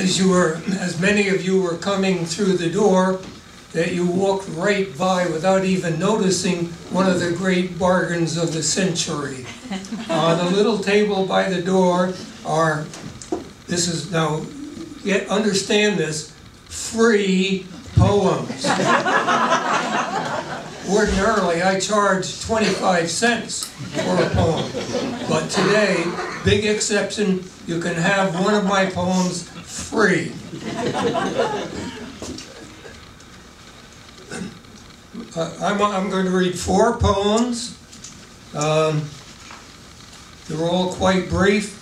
as many of you were coming through the door, that you walked right by without even noticing one of the great bargains of the century. On a little table by the door are, understand this, free poems. Ordinarily, I charge 25 cents for a poem, but today, big exception, you can have one of my poems free. I'm going to read 4 poems. They're all quite brief.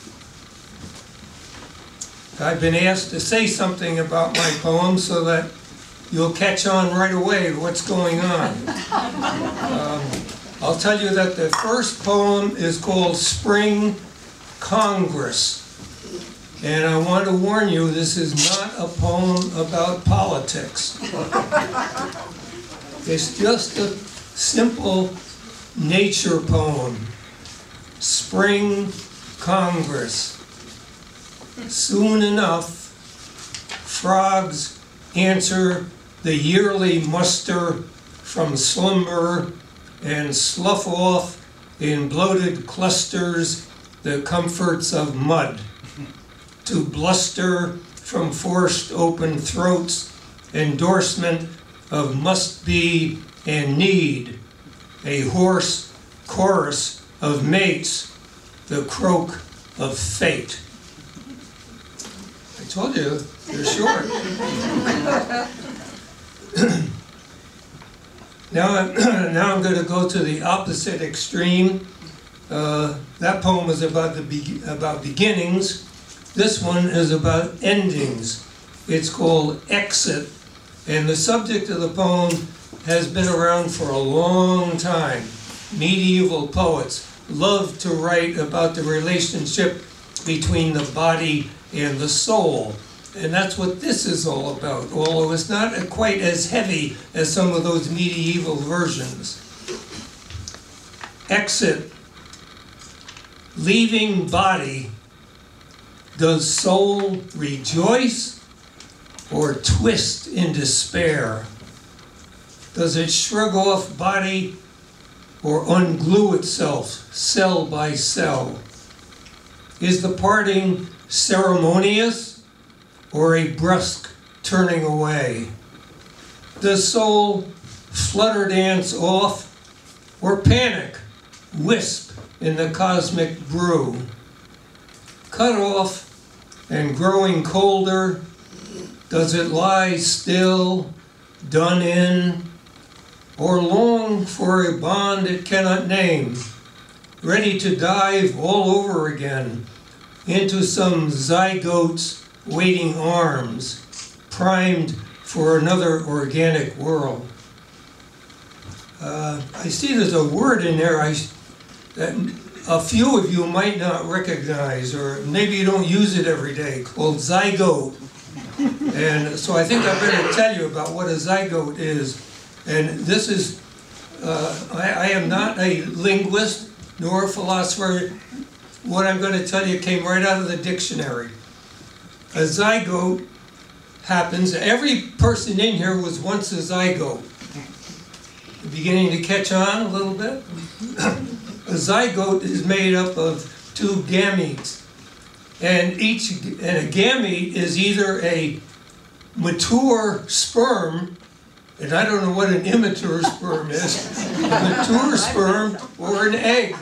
I've been asked to say something about my poems so that you'll catch on right away what's going on. I'll tell you that the first poem is called Spring Congress. And I want to warn you, this is not a poem about politics. It's just a simple nature poem. Spring Congress. Soon enough, frogs answer the yearly muster from slumber and slough off in bloated clusters the comforts of mud, to bluster from forced open throats endorsement of must be and need, a hoarse chorus of mates, the croak of fate. I told you, they're short. Now I'm going to go to the opposite extreme. That poem is about beginnings. This one is about endings. It's called Exit, and the subject of the poem has been around for a long time. Medieval poets loved to write about the relationship between the body and the soul. And that's what this is all about, although it's not quite as heavy as some of those medieval versions. Exit. Leaving body, does soul rejoice or twist in despair? Does it shrug off body or unglue itself cell by cell? Is the parting ceremonious or a brusque turning away? Does soul flutter dance off or panic, wisp in the cosmic brew? Cut off and growing colder, does it lie still, done in, or long for a bond it cannot name, ready to dive all over again into some zygote's waiting arms, primed for another organic world? I see there's a word in there that a few of you might not recognize, or maybe you don't use it every day, called zygote. And so I think I better tell you about what a zygote is. And this is, I am not a linguist nor a philosopher. What I'm going to tell you came right out of the dictionary. A zygote happens, every person in here was once a zygote. Beginning to catch on a little bit? A zygote is made up of 2 gametes. And a gamete is either a mature sperm, and I don't know what an immature sperm is, a mature sperm or an egg.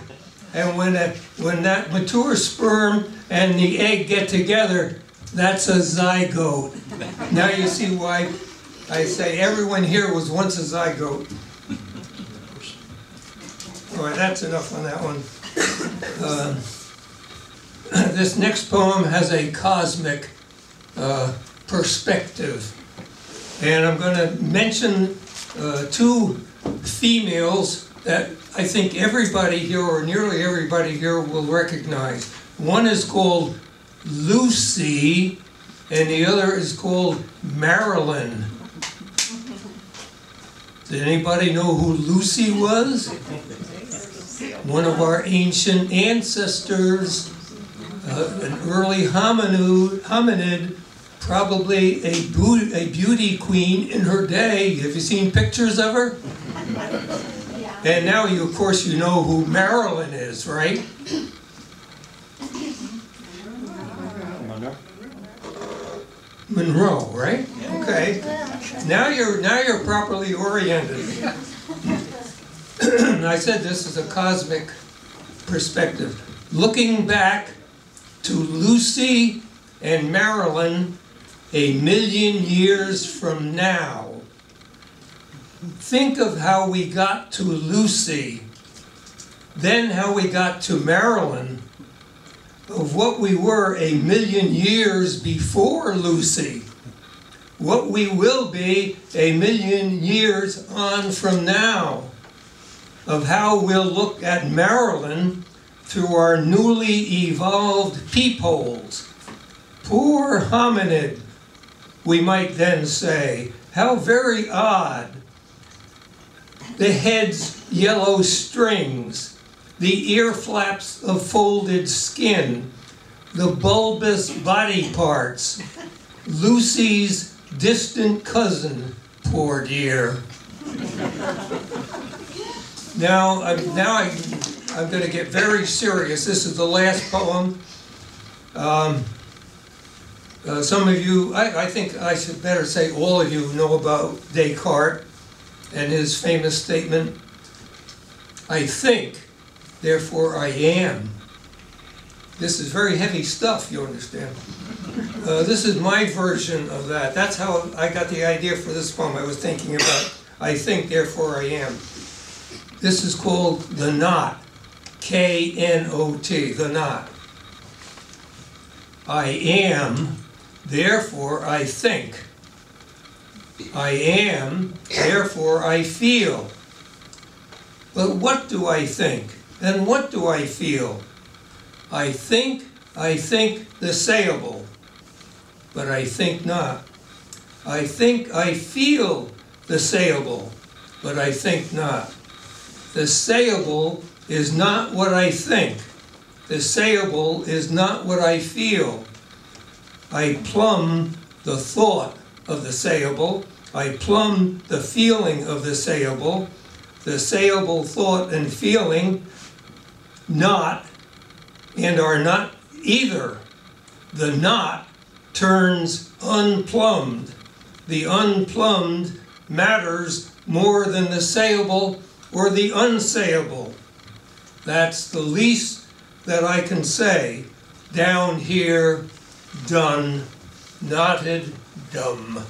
And when that mature sperm and the egg get together, that's a zygote. Now you see why I say everyone here was once a zygote. All right, that's enough on that one. This next poem has a cosmic perspective. And I'm going to mention 2 females that I think everybody here, or nearly everybody here, will recognize. One is called Lucy, and the other is called Marilyn. Did anybody know who Lucy was? One of our ancient ancestors, an early hominid probably a beauty queen in her day. Have you seen pictures of her? And now, of course, you know who Marilyn is, right? Monroe, right? Okay. Now you're properly oriented. I said this is a cosmic perspective. Looking back to Lucy and Marilyn 1,000,000 years from now. Think of how we got to Lucy, then how we got to Marilyn, of what we were 1,000,000 years before Lucy, what we will be 1,000,000 years on from now, of how we'll look at Marilyn through our newly evolved peepholes. Poor hominid, we might then say. How very odd. The head's yellow strings, the ear flaps of folded skin, the bulbous body parts, Lucy's distant cousin, poor dear. Now I'm going to get very serious. This is the last poem. Some of you, I think I should better say all of you know about Descartes and his famous statement, I think, therefore I am. This is very heavy stuff, you understand. This is my version of that. That's how I got the idea for this poem. I was thinking about, I think, therefore I am. This is called The Knot, K-N-O-T, The Knot. I am, therefore I think. I am, therefore I feel. But what do I think? And what do I feel? I think the sayable, but I think not. I think I feel the sayable, but I think not. The sayable is not what I think. The sayable is not what I feel. I plumb the thought of the sayable. I plumb the feeling of the sayable. The sayable thought and feeling not and are not either. The not turns unplumbed. The unplumbed matters more than the sayable or the unsayable. That's the least that I can say. Down here, done, knotted, dumb.